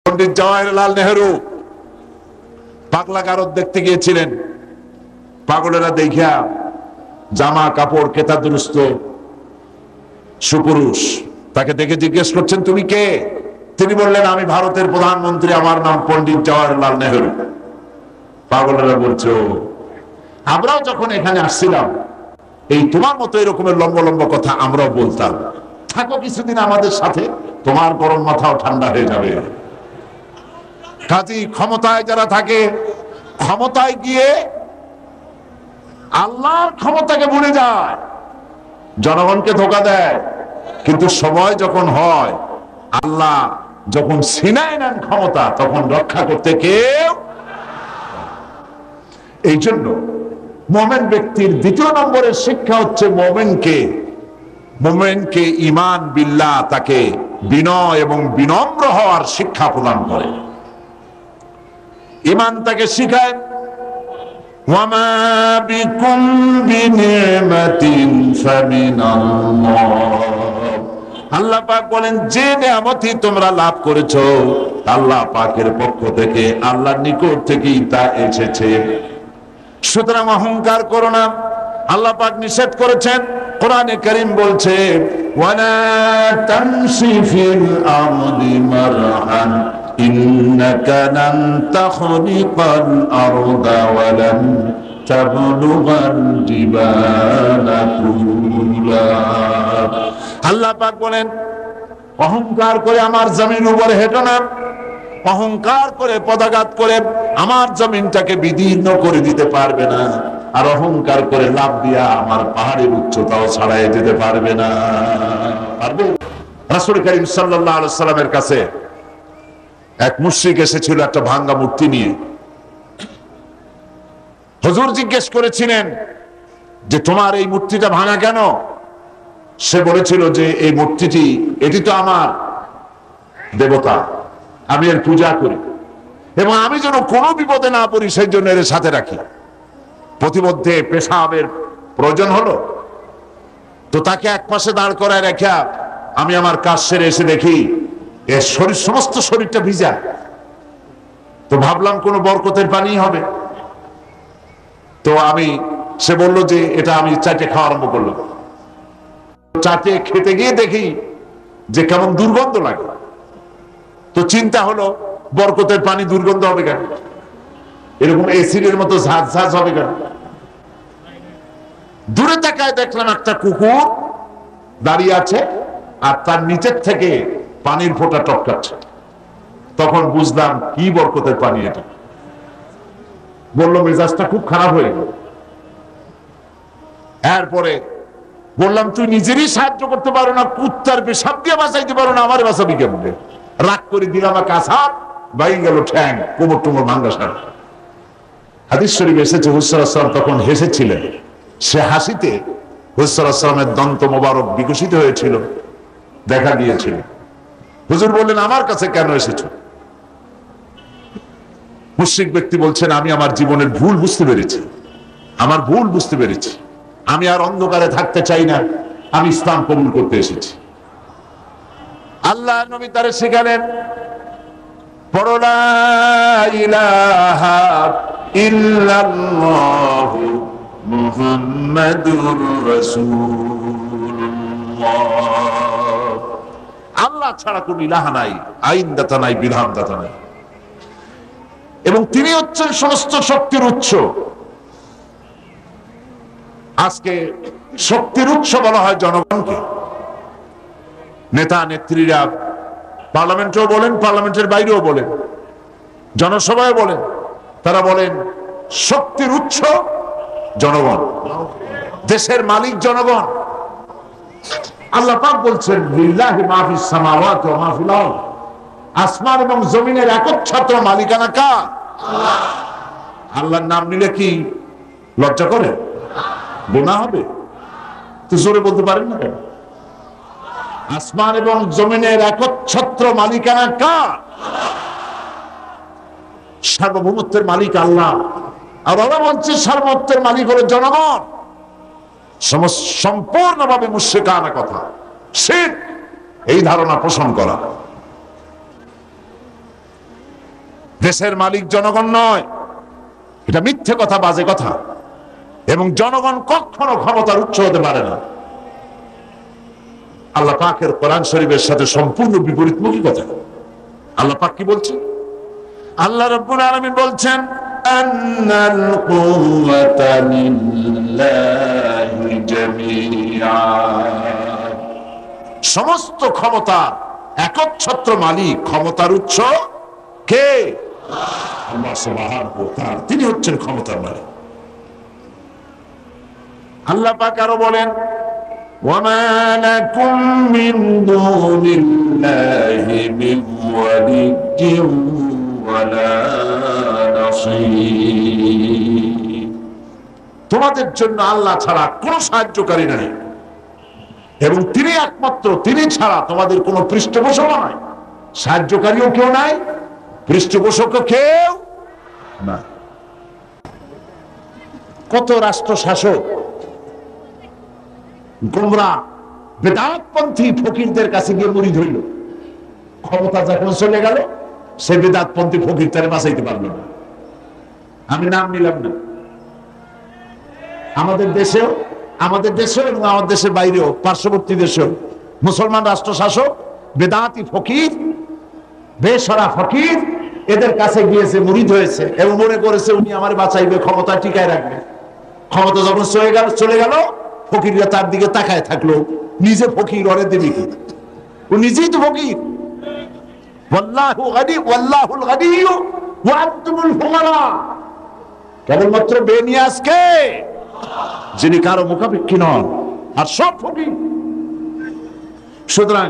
পণ্ডিত জওয়াহরলাল নেহেরু পাগলা গারদ দেখতে গিয়েছিলেন। পাগলেরা দেখিয়া জামা কাপড় কেতাদুরস্ত সুপুরুষ, তাকে দেখে জিজ্ঞেস করছেন, তুমি কে? তিনি বললেন, আমি ভারতের প্রধানমন্ত্রী, আমার নাম পণ্ডিত জওয়াহরলাল নেহেরু। পাগলেরা বলছো, আমরাও যখন এখানে আসছিলাম এই তোমার মতো এরকমের লম্বা লম্বা কথা আমরাও বলতাম, থাকো কিছুদিন আমাদের সাথে, তোমার গরম মাথাও ঠান্ডা হয়ে যাবে। কাজী ক্ষমতায় যারা থাকে, ক্ষমতায় গিয়ে আল্লাহর ক্ষমতাকে ভুলে যায়, জনগণকে ধোঁকা দেয়। কিন্তু সময় যখন হয়, আল্লাহ যখন ছিনায় নেন ক্ষমতা, তখন রক্ষা করতে কেউ। এই জন্য মুমিন ব্যক্তির দ্বিতীয় নম্বরের শিক্ষা হচ্ছে মুমিনকে ঈমান বিল্লাহ, তাকে বিনয় এবং বিনম্র হওয়ার শিক্ষা প্রদান করে। ঈমান তাকে শিখায়, ওয়ামা বিকুম বিনিমাতিন ফামিনাল্লাহ। আল্লাহ পাক বলেন, যে নিয়ামতই তোমরা লাভ করেছো আল্লাহ পাকের পক্ষ থেকে, আল্লাহর নিকট থেকেই তা এসেছে। সুতরাং অহংকার করো না, আল্লাহ পাক নিষেধ করেছেন। কোরআনে কারীম বলছে, ওয়ালা তামশি ফিল আরদি মারহান ইন্নাকা লান তাখরিকাল আরদা ওয়া লান তাবলুগাল জিবালা তুলা। আল্লাহ পাক বলেন, অহংকার করে আমার জমিনের উপরে হেঁটো না, অহংকার করে পদাঘাত করে আমার জমিনটাকে বিদীর্ণ করে দিতে পারবে না, আর অহংকার করে লাভ দিয়া আমার পাহাড়ের উচ্চতাও ছাড়াই যেতে পারবে না। পারবে? রাসূল করিম সাল্লাল্লাহু আলাইহি সাল্লামের কাছে এক মুশরিক এসেছিল একটা ভাঙা মূর্তি নিয়ে। হুজুর জিজ্ঞেস করেছিলেন যে, তোমার এই মূর্তিটা ভাঙা কেন? সে বলেছিল যে, এই মূর্তিটি, এটি তো আমার দেবতা, আমি এর পূজা করি এবং আমি যেন কোনো বিপদে না পড়ি সেই জন্য এর সাথে রাখি। প্রতিমধ্যে পেশাবের প্রয়োজন হলো, তো তাকে এক পাশে দাঁড় করায় রেখা আমি আমার কাজ সেরে এসে দেখি এর শরীর, সমস্ত শরীরটা ভিজা। তো ভাবলাম কোনো বরকতের পানি হবে। তো সে বলল যে এটা আমি চাটে খাওয়া আরম্ভ করলাম। চাটে খেতে গিয়ে দেখি যে কেমন দুর্গন্ধ লাগে। তো চিন্তা হলো, বরকতের পানি দুর্গন্ধ হবে কেন? এরকম এসিডের মতো ঝাঁঝ ঝাঁঝ হবে কেন? দূরে তাকায় দেখলাম একটা কুকুর দাঁড়িয়ে আছে আর তার নিচের থেকে পানির ফোঁটা টপকাচ্ছে। তখন বুঝলাম কি বরকতের পানি এটা। বললো, মেজাজটা খুব খারাপ হয়ে গেল। এরপরে বললাম, তুই নিজেরই সাহায্য করতে পারো না, কুত্তার পেশাব দিয়ে বাঁচাইতে পারো না, আমার বাঁচাবি কেমনে? রাগ করে দিলাম, কাছাপ বাইরে গেল, ঠ্যাং কোমর টোমর ভাঙ্গা সার। হাদিস শরীফ এসেছে, হুজুর সাল্লাল্লাহু আলাইহি ওয়াসাল্লাম তখন হেসেছিলেন। সে হাসিতে হুজুর সাল্লাল্লাহু আলাইহি ওয়াসাল্লামের দন্ত মোবারক বিকশিত হয়েছিল, দেখা দিয়েছিল। হুজুর বললেন, আমার কাছে কেন এসেছো? মুশরিক ব্যক্তি বলছেন, আমি আমার জীবনের ভুল বুঝতে পেরেছি, আমার ভুল বুঝতে পেরেছি, আমি আর অন্ধকারে থাকতে চাই না, আমি ইসলাম কবুল করতে এসেছি। আল্লাহ নবী তারে শিখালেন, পড়ো লা ইলাহা ইল্লাল্লাহু মুহাম্মাদুর রাসূলুল্লাহ। আল্লাহ ছাড়া কোন ইলাহা নাই, আইনদাতা নাই, বিধানদাতা নাই, এবং তিনি হচ্ছেন সমস্ত শক্তির উৎস। আজকে শক্তির উৎস বলা হয় জনগণকে। নেতা নেত্রীরা পার্লামেন্টেও বলেন, পার্লামেন্টের বাইরেও বলেন, জনসভায় বলেন, তারা বলেন শক্তির উৎস জনগণ, দেশের মালিক জনগণ। আল্লাহ পাক বলছেন, লিল্লাহি মা ফিস সামাওয়াতি ওয়া মা ফিল আরদ। আসমান এবং জমিনের একচ্ছত্র মালিকানা কার? আল্লাহ। আল্লাহর নাম নিলে কি লজ্জা করে? গুনাহ হবে? তো জোরে বলতে পারেন না কেন? আসমান এবং জমিনের একচ্ছত্র মালিকানা কার? সার্বভৌমত্বের মালিক আল্লাহ। আর ওরা বলছে সার্বভৌমত্বের মালিক হলো জনগণ। সম্পূর্ণভাবে মুশরিকানা কথা, শিরক, এই ধারণা পোষণ করা। দেশের মালিক জনগণ নয়, এটা মিথ্যে কথা, বাজে কথা। এবং জনগণ কখনো ক্ষমতার উৎস হতে পারে না। আল্লাহ পাকের কোরআন শরীফের সাথে সম্পূর্ণ বিপরীতমুখী কথা। আল্লাহ পাক কি বলছেন? আল্লাহ রাব্বুল আলামিন বলছেন, আন্নাল কুওয়াতা লিল্লাহি জামিআ, সমস্ত ক্ষমতা একচ্ছত্র মালিক, ক্ষমতার উৎস কে? আল্লাহ সুবহানাহু ওয়া তাআলা, তিনি হচ্ছেন ক্ষমতার মালিক। আল্লাহ পাক আরো বলেন, ওয়ামা লাকুম মিন দুনিল্লাহি মিন ওয়ালিয়্যিন ওয়ালা নাসীর, তোমাদের জন্য আল্লাহ ছাড়া কোনো সাহায্যকারী নাই, এবং তিনি একমাত্র, তিনি ছাড়া তোমাদের কোনো পৃষ্ঠপোষক নাই, সাহায্যকারীও কেউ নাই, পৃষ্ঠপোষকও কেউ না। কত রাষ্ট্র শাসক গোমরা বেদাতপন্থী ফকিরদের কাছে গিয়ে মুরিদ হইল, ক্ষমতা যখন চলে গেল সে বেদাতপন্থী ফকির তারে বাঁচাইতে পারল না। আমি নাম নিলাম না। আমাদের দেশেও এবং আমাদের দেশের বাইরেও, পার্শ্ববর্তী দেশেও মুসলমান রাষ্ট্র শাসক বেদাতি ফকির, বেসরা ফকির, এদের কাছে গিয়েছে, মুরিদ হয়েছে এবং মনে করেছে উনি আমার বাঁচাইবে, ক্ষমতা টিকায় রাখবে। ক্ষমতা যখন চলে গেল ফকিররা তার দিকে তাকায় থাকলো, নিজে ফকির, ওরে দেবে কি? ও নিজেই তো ফকির। ওয়াল্লাহু গানি ওয়াল্লাহুল গানিয়্যু ওয়া আনতুমুল ফুকারা, কেবলমাত্র বেনিয়াজ কে? যিনি কারো মুখাপেক্ষী নন, আর সব ফকির। সুতরাং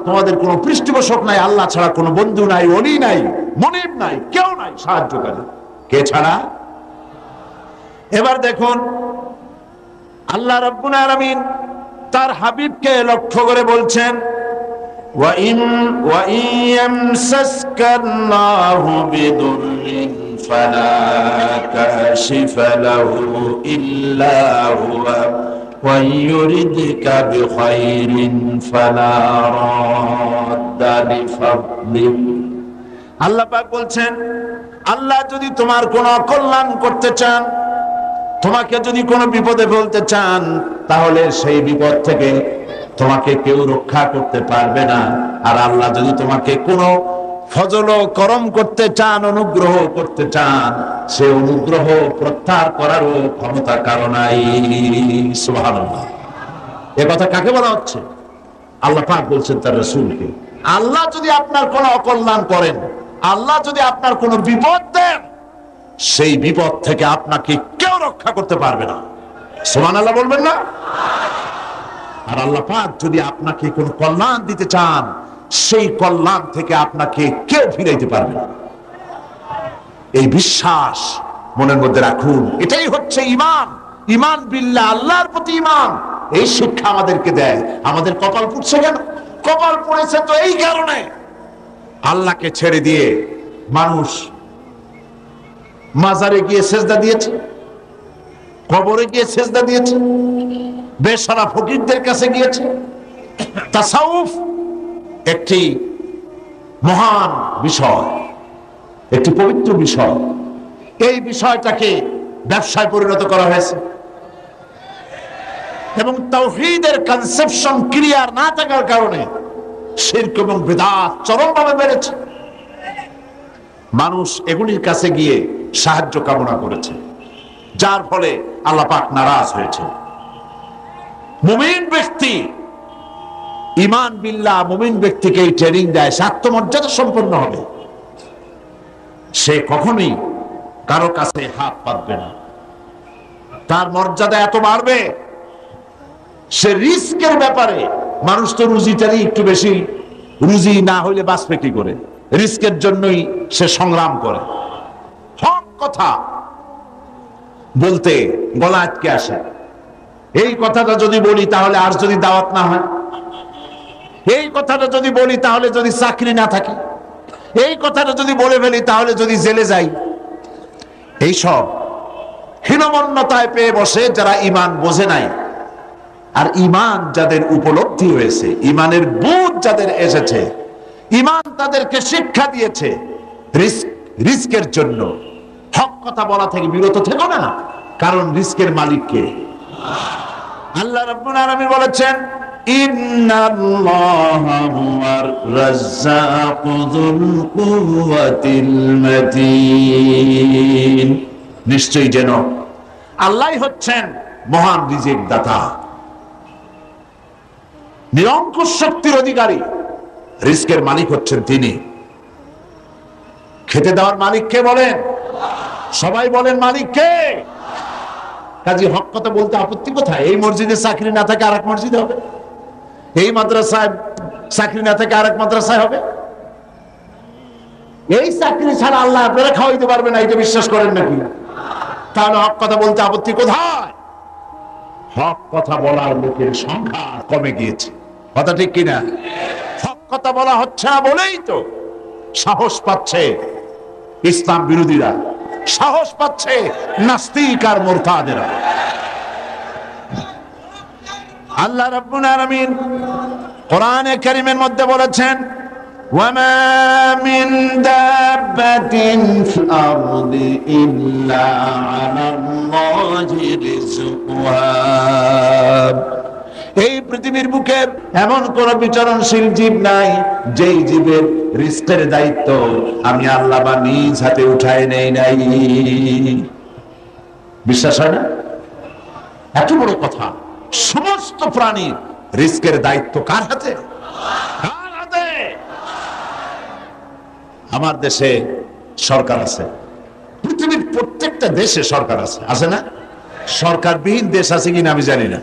তোমাদের কোনো পৃষ্ঠপোষক নাই, আল্লাহ ছাড়া কোনো বন্ধু নাই, ওলি নাই, মনিব নাই, কেউ নাই সাহায্যকারী। কে ছাড়া? এবার দেখুন আল্লাহ রাব্বুল আলামিন তার হাবিবকে লক্ষ্য করে বলছেন, ওয়া ইন ইয়ামসাসকাল্লাহু বিদুররিন ফালা কাশিফা লাহু ইল্লা হুয়া ওয়া ইউরিদকা বিখাইরিন ফালা রাদ্দা লিফাদলিহি। আল্লাহ পাক বলছেন, আল্লাহ যদি তোমার কোনো অকল্যাণ করতে চান, তোমাকে যদি কোনো বিপদে ফেলতে চান, তাহলে সেই বিপদ থেকে তোমাকে কেউ রক্ষা করতে পারবে না। আর আল্লাহ যদি তোমাকে কোনো ফজল ও করম করতে চান, অনুগ্রহ করতে চান, সে অনুগ্রহ প্রত্যাহার করারও ক্ষমতা কারো নাই। সুবহানাল্লাহ। এ কথা কাকে বলা হচ্ছে? আল্লাহ পাক বলছেন তার রাসূলকে। আল্লাহ যদি আপনার কোনো অকল্যাণ করেন, আল্লাহ যদি আপনার কোনো বিপদ দেন, সেই বিপদ থেকে আপনাকে কেউ রক্ষা করতে পারবে না। সুবহানাল্লাহ বলবেন না? আর আল্লাহ পাক যদি আপনাকে কোনো কল্যাণ দিতে চান, সেই কল্যাণ থেকে আপনাকে কেউ ফিরাইতে পারবে না। এই বিশ্বাস মনের মধ্যে রাখুন। এটাই হচ্ছে ঈমান। ঈমান বিল্লাহ, আল্লাহর প্রতি ঈমান। এই শিক্ষা আমাদেরকে দেয়। আমাদের কপাল পুড়ছে কেন? কপাল পড়েছে তো এই কারণে, আল্লাহকে ছেড়ে দিয়ে মানুষ মাজারে গিয়ে সেজদা দিয়েছে, কবরে গিয়ে সেজদা দিয়েছে, বেশরা ফকিরদের কাছে গিয়েছে। তাসাউফ একটি মহান বিষয়, একটি পবিত্র বিষয়। এই বিষয়টাকে ব্যবসায় পরিণত করা হয়েছে এবং তাওহীদের কনসেপশন ক্লিয়ার না থাকার কারণে শিরক এবং বিদআত চরমভাবে বেড়েছে। মানুষ এগুলির কাছে গিয়ে সাহায্য কামনা করেছে, যার ফলে আল্লাহ পাক নারাজ হয়েছে। মুমিন ব্যক্তি, ঈমান বিল্লাহ মুমিন ব্যক্তিকে এই ট্রেনিং দেয়, সে আত্মমর্যাদা সম্পন্ন হবে। সে কখনোই কারো কাছে হাত পাতবে না, তার মর্যাদা এত বাড়বে। সে রিস্কের ব্যাপারে, মানুষ তো রুজিটারই একটু বেশি, রুজি না হইলে বাঁচবে কি করে, রিস্কের জন্যই সে সংগ্রাম করে। হক কথা বলতে গলা আটকে আসে। এই কথাটা যদি বলি তাহলে আর যদি দাওয়াত না হয়, এই কথাটা যদি বলি তাহলে যদি চাকরি না থাকে, এই কথাটা যদি বলে ফেলি তাহলে যদি জেলে যাই, এইসব হীনমন্যতায় পেয়ে বসে যারা ঈমান বোঝে নাই। আর ঈমান যাদের উপলব্ধি হয়েছে, ঈমানের বুঝ যাদের এসেছে, ঈমান তাদেরকে শিক্ষা দিয়েছে রিস্ক রিস্কের জন্য হক কথা বলা থেকে বিরত থেকো না, কারণ রিস্কের মালিক কে? আল্লাহ রাব্বুল আলামিন বলেছেন, ইন্নাল্লাহা হুয়ার রাজ্জাকু যুল কুওয়াতিল মাতিন। নিশ্চয়ই যেন আল্লাহই হচ্ছেন মহান রিজিক দাতা, নিরঙ্কুশ শক্তির অধিকারী। রিস্কের মালিক হচ্ছেন তিনি। খেতে দেওয়ার মালিক কে বলেন? সবাই বলেন মালিক কে? কাজী হক কথা বলতে আপত্তি কোথায়? এই মসজিদে চাকরি না থাকে আরেক মসজিদে হবে, এই মাদ্রাসায় চাকরি না থাকে আরেক মাদ্রাসায় হবে। এই চাকরি ছাড়া আল্লাহ আপনারা খাওয়াইতে পারবে না, এটা বিশ্বাস করেন নাকি? তাহলে হক কথা বলতে আপত্তি কোথায়? হক কথা বলার লোকের সংখ্যা কমে গিয়েছে, কথা ঠিক কিনা? হক কথা বলা হচ্ছে না বলেই তো সাহস পাচ্ছে ইসলাম বিরোধীরা, সাহস পাচ্ছে নাস্তিক আর মুরতাদেরা। আল্লাহ রাব্বুল আলামিন কোরআনে কারীমের মধ্যে বলেছেন, ওয়ামা মিন দাব্বাতিন ফিল আরদি ইল্লা আলাল্লাহি রিজকুহা। এই পৃথিবীর বুকে এমন কোন বিচরণশীল জীব নাই যেই জীবের রিস্কের দায়িত্ব আমি আল্লাহ বা নিজ হাতে উঠায় নেই নাই। বিশ্বাস হয় না? এত বড় কথা। সমস্ত প্রাণীর রিস্কের দায়িত্ব কার হাতে? কার হাতে? আমার দেশে সরকার আছে, পৃথিবীর প্রত্যেকটা দেশে সরকার আছে, আছে না? সরকারবিহীন দেশ আছে কিনা আমি জানি না,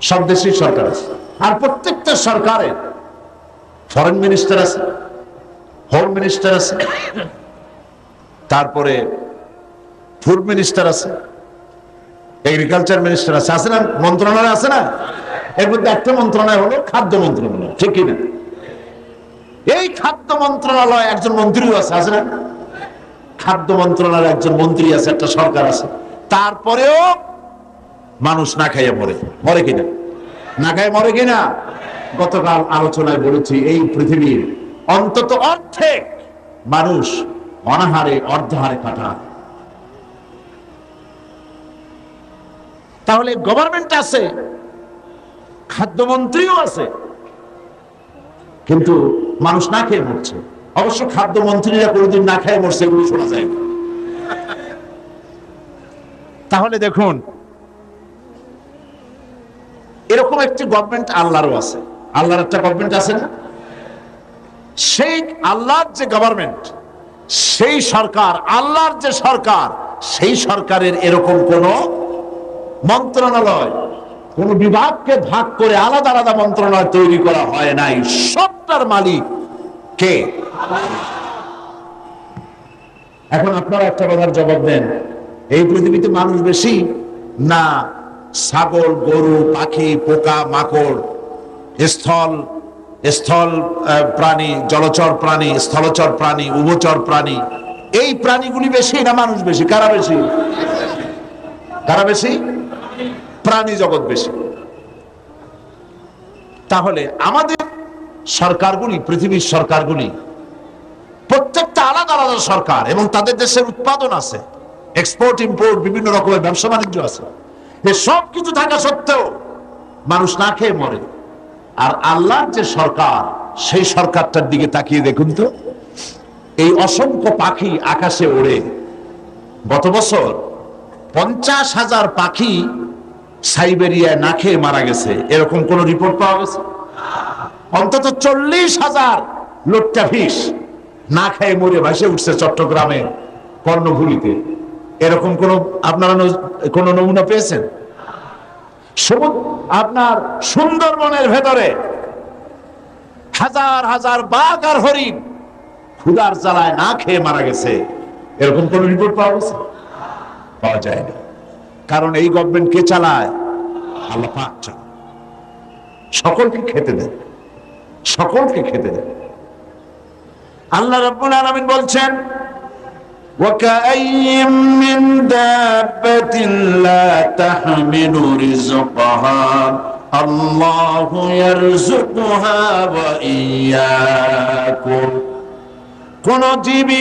সব দেশেই সরকার আছে। আর প্রত্যেকটা সরকারের ফরেন মিনিস্টার আছে, হোম মিনিস্টার আছে, তারপরে ফুড মিনিস্টার আছে, এগ্রিকালচার মিনিস্টার আছে, আছে না? মন্ত্রণালয় আছে না? এর মধ্যে একটা মন্ত্রণালয় হলো খাদ্য মন্ত্রণালয়, ঠিক কিনা? এই খাদ্য মন্ত্রণালয় একজন মন্ত্রীও আছে, আছে না? খাদ্য মন্ত্রণালয় একজন মন্ত্রী আছে, একটা সরকার আছে। তারপরেও মানুষ না খাইয়ে মরে, মরে কিনা? না খাইয়ে মরে কিনা? গতকাল আলোচনায় বলেছি, এই পৃথিবীর অন্তত অর্ধেক মানুষ অনাহারে অর্ধহারে কাটায়। তাহলে গভর্নমেন্ট আছে, খাদ্যমন্ত্রীও আছে, কিন্তু মানুষ না খেয়ে মরছে। অবশ্য খাদ্যমন্ত্রীরা কোনোদিন না খেয়ে মরছে এগুলো শোনা যায় না। তাহলে দেখুন, এরকম একটি গভর্নমেন্ট আল্লাহরও আছে। আল্লাহর একটা গভর্নমেন্ট আছে না? সেই আল্লাহর যে গভর্নমেন্ট, সেই সরকার, আল্লাহর যে সরকার, সেই সরকারের এরকম কোন মন্ত্রণালয়, কোন বিভাগকে ভাগ করে আলাদা আলাদা মন্ত্রণালয় তৈরি করা হয় নাই। সবটার মালিক কে? এখন আপনারা একটা কথার জবাব দেন, এই পৃথিবীতে মানুষ বেশি না ছাগল, গরু, পাখি, পোকা, মাকড়, স্থল প্রাণী, জলচর প্রাণী, স্থলচর প্রাণী, উভচর প্রাণী, এই প্রাণীগুলি বেশি না মানুষ বেশি? কারা বেশি? কারা বেশি? প্রাণী জগৎ বেশি। তাহলে আমাদের সরকারগুলি, পৃথিবীর সরকারগুলি প্রত্যেকটা আলাদা আলাদা সরকার, এবং তাদের দেশের উৎপাদন আছে, এক্সপোর্ট ইম্পোর্ট, বিভিন্ন রকমের ব্যবসা বাণিজ্য আছে। সব কিছু থাকা সত্ত্বেও মানুষ না খেয়ে মরে। আর আল্লাহর যে সরকার, সেই সরকারটার দিকে তাকিয়ে দেখুন তো, এই অসংখ্য পাখি আকাশে ওড়ে। গত বছর 50,000 পাখি সাইবেরিয়ায় না খেয়ে মারা গেছে, এরকম কোন রিপোর্ট পাওয়া গেছে? অন্তত 40,000 লোট্টাফিশ না খেয়ে মরে ভাসে উঠছে চট্টগ্রামের কর্ণফুলীতে। এরকম কোন আপনারা কোন নমুনা পেয়েছেন? আপনার সুন্দরবনের ভেতরে হাজার হাজার বাঘ আর হরিণ ক্ষুধার জ্বালায় না খেয়ে মারা গেছে, এরকম কোন রিপোর্ট পাওয়া গেছে? পাওয়া যায় না। কারণ এই গভর্নমেন্ট কে চালায়? আল্লাহ পাক চালায়। সকলকে খেতে দেন, সকলকে খেতে দেন। আল্লাহ রাব্বুল আলামিন বলছেন, وَكَأَيٍّ مِّن دَابَّةٍ لَّا تَحْمِلُ رِزْقَهَا اللَّهُ يَرْزُقُهَا وَإِيَّاكُمْ কোন জীবই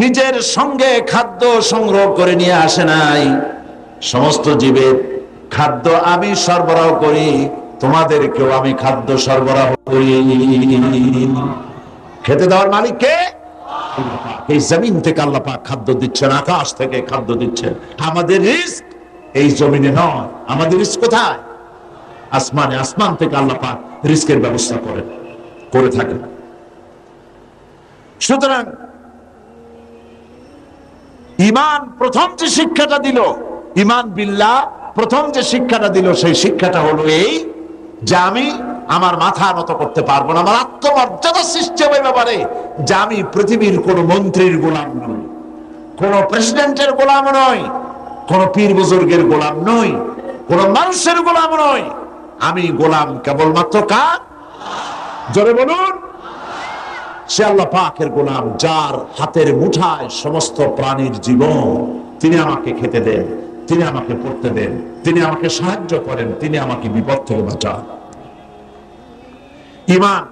নিজের সঙ্গে খাদ্য সংগ্রহ করে নিয়ে আসে নাই। সমস্ত জীবের খাদ্য আমি সরবরাহ করি, তোমাদেরকেও আমি খাদ্য সরবরাহ করি। খেতে দেওয়ার মালিক কে? এই জমিন থেকে আল্লাহ পাক খাদ্য দিচ্ছেন, আকাশ থেকে খাদ্য দিচ্ছেন। আমাদের রিস্ক এই জমিনে নয়, আমাদের রিস্ক কোথায়? আসমানে। আসমান থেকে আল্লাহ পাক রিস্কের ব্যবস্থা করে থাকেন। সুতরাং ঈমান প্রথম যে শিক্ষাটা দিল, ঈমান বিল্লাহ প্রথম যে শিক্ষাটা দিল, সেই শিক্ষাটা হলো এই যে আমি আমার মাথা নত করতে পারবো না, আমার আত্মমর্যাদা সৃষ্টি হবে ব্যাপারে যে আমি পৃথিবীর কোন মন্ত্রীর গোলাম নই, কোন প্রেসিডেন্টের গোলাম নই, কোন পীর বুজুর্গের গোলাম নই, কোন মানুষের গোলাম নই। আমি গোলাম কেবলমাত্র কার? জোরে বলুন। সে আল্লাহ পাকের গোলাম, যার হাতের মুঠায় সমস্ত প্রাণীর জীবন। তিনি আমাকে খেতে দেন, তিনি আমাকে পড়তে দেন, তিনি আমাকে সাহায্য করেন, তিনি আমাকে বিপদ থেকে বাঁচান। ঈমান।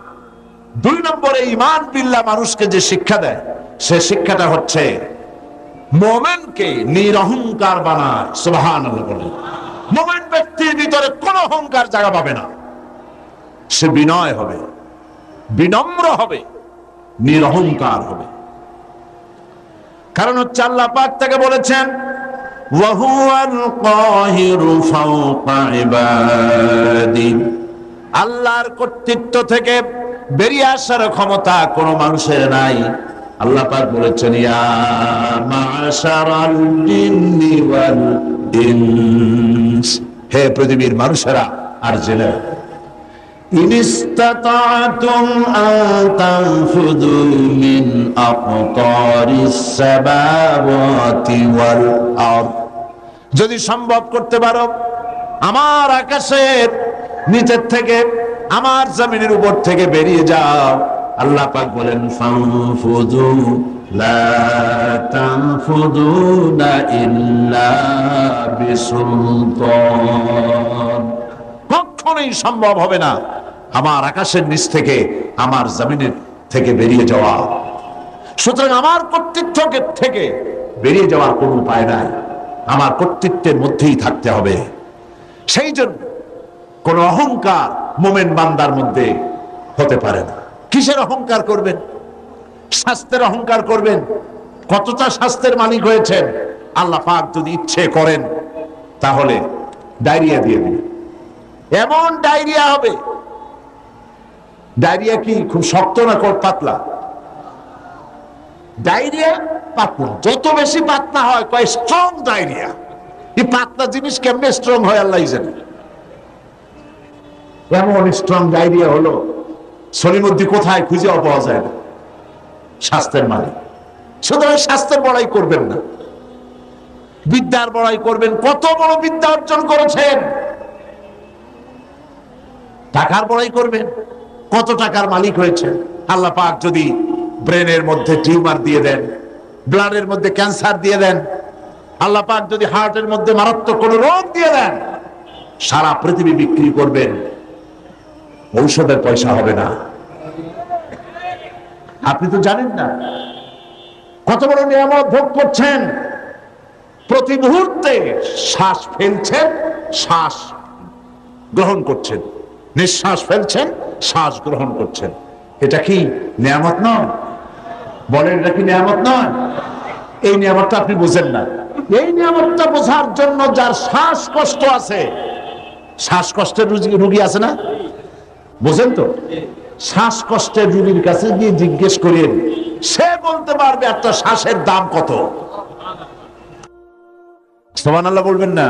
2 নম্বরে ঈমান বিল্লাহ মানুষকে যে শিক্ষা দেয়, সে শিক্ষাটা হচ্ছে মুমিনকে নিরহংকার বানায়। সুবহানাল্লাহ বলেন। মুমিন ব্যক্তির ভিতরে কোনো অহংকার জায়গা পাবে না। সে বিনয় হবে, বিনম্র হবে, নিরহংকার হবে। কারণ হচ্ছে আল্লাহ পাক তাকে বলেছেন ওয়া হুয়াল কাহিরু ফাওকা ইবাদি। আল্লাহর কর্তৃত্ব থেকে বেরিয়ে আসার ক্ষমতা কোনো মানুষের নাই। আল্লাহ পাক বলেছেন ইয়া মাশারাল জিন্নি ওয়াল ইনস, হে পৃথিবীর মানুষেরা আর জিনেরা, ইন ইসতাতা'তুম আন তানফুযু মিন আকতারিস সামাওয়াতি ওয়াল আরদ, যদি সম্ভব করতে পারো আমার আকাশের নিচের থেকে, আমার জমিনের উপর থেকে বেরিয়ে যাও। আল্লাহ পাক বলেন ফানফুযু লা তানফুযুনা ইল্লা বিসুলতান, কখনোই সম্ভব হবে না আমার আকাশের নিচ থেকে, আমার জমিনের থেকে বেরিয়ে যাওয়া। সুতরাং আমার কর্তৃত্ব থেকে বেরিয়ে যাওয়ার কোনো উপায় নাই, আমার কর্তৃত্বের মধ্যেই থাকতে হবে। সেই জন্য কোন অহংকার মুমিন বান্দার মধ্যে হতে পারে না। কিসের অহংকার করবেন? স্বাস্থ্যের অহংকার করবেন। কতটা স্বাস্থ্যের মালিক হয়েছেন? আল্লাহ পাক যদি ইচ্ছে করেন তাহলে ডায়রিয়া দিয়ে দিবেন, এমন ডায়রিয়া হবে। ডায়রিয়া কি খুব শক্ত না পাতলা? ডায়রিয়া পাতলা, যত বেশি পাতলা হয় কয় স্ট্রং ডায়রিয়া। এই পাতলা জিনিস কেমনে স্ট্রং হয় আল্লাহ জানে। এমন স্ট্রং ডায়রিয়া হলো সলিমুদ্দি কোথায় খুঁজেও পাওয়া যায় না। স্বাস্থ্যের মালিক। সুতরাং স্বাস্থ্যের বড়াই করবেন না, বিদ্যার বড়াই করবেন। কত বড় বিদ্যা অর্জন করেছেন, টাকার বড়াই করবেন। কত টাকার মালিক হয়েছে। আল্লাহ পাক যদি ব্রেনের মধ্যে টিউমার দিয়ে দেন, ব্লাডের মধ্যে ক্যান্সার দিয়ে দেন, আল্লাহ পাক যদি হার্টের মধ্যে মারাত্মক কোন রোগ দিয়ে দেন, সারা পৃথিবী বিক্রি করবেন, ঔষধের পয়সা হবে না। আপনি তো জানেন না কত বড় নিয়ামত ভোগ করছেন। প্রতি মুহূর্তে শ্বাস ফেলছেন, শ্বাস গ্রহণ করছেন, নিঃশ্বাস ফেলছেন, শ্বাস গ্রহণ করছেন। এটা কি নিয়ামত নয়? বলেন, এটা কি নিয়ামত নয়? এই নিয়ামতটা আপনি বুঝেন না। এই নিয়ামতটা বোঝার জন্য যার শ্বাসকষ্ট আছে, শ্বাসকষ্টের রোগী আছে না, বুঝেন তো? শ্বাসকষ্টের রোগীর কাছে গিয়ে জিজ্ঞেস করেন, সে বলতে পারবে একটা শ্বাসের দাম কত। সুবহানাল্লাহ বলবেন না?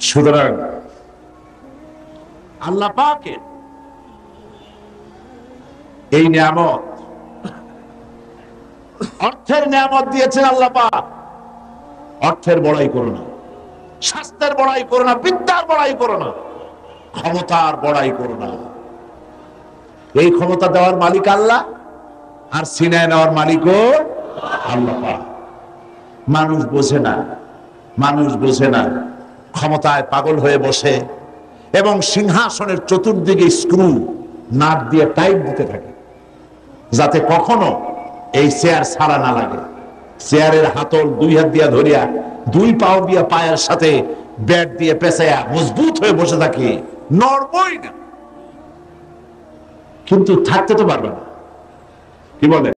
সুতরাং আল্লাহ পাকের এই নিয়ামত, অর্থের নিয়ামত দিয়েছেন আল্লাহ পাক। অর্থের বড়াই করো না, স্বাস্থ্যের বড়াই করো না, বিদ্যার বড়াই করো না, ক্ষমতার বড়াই করো না। এই ক্ষমতা দেওয়ার মালিক আল্লাহ, আর সিনায় নেওয়ার মালিকও আল্লাহ পাক। মানুষ বোঝে না, মানুষ বোঝে না, ক্ষমতায় পাগল হয়ে বসে এবং সিংহাসনের চতুর্দিকে স্ক্রু নাট দিয়ে টাইট দিতে থাকে, যাতে কখনো এই চেয়ার ছাড়া না লাগে। চেয়ারের হাতল দুই হাত দিয়া ধরিয়া দুই পাও দিয়া পায়ের সাথে ব্যাট দিয়ে পেঁচাইয়া মজবুত হয়ে বসে থাকে, নড়বই না। কিন্তু থাকতে তো পারবে না, কি বলে?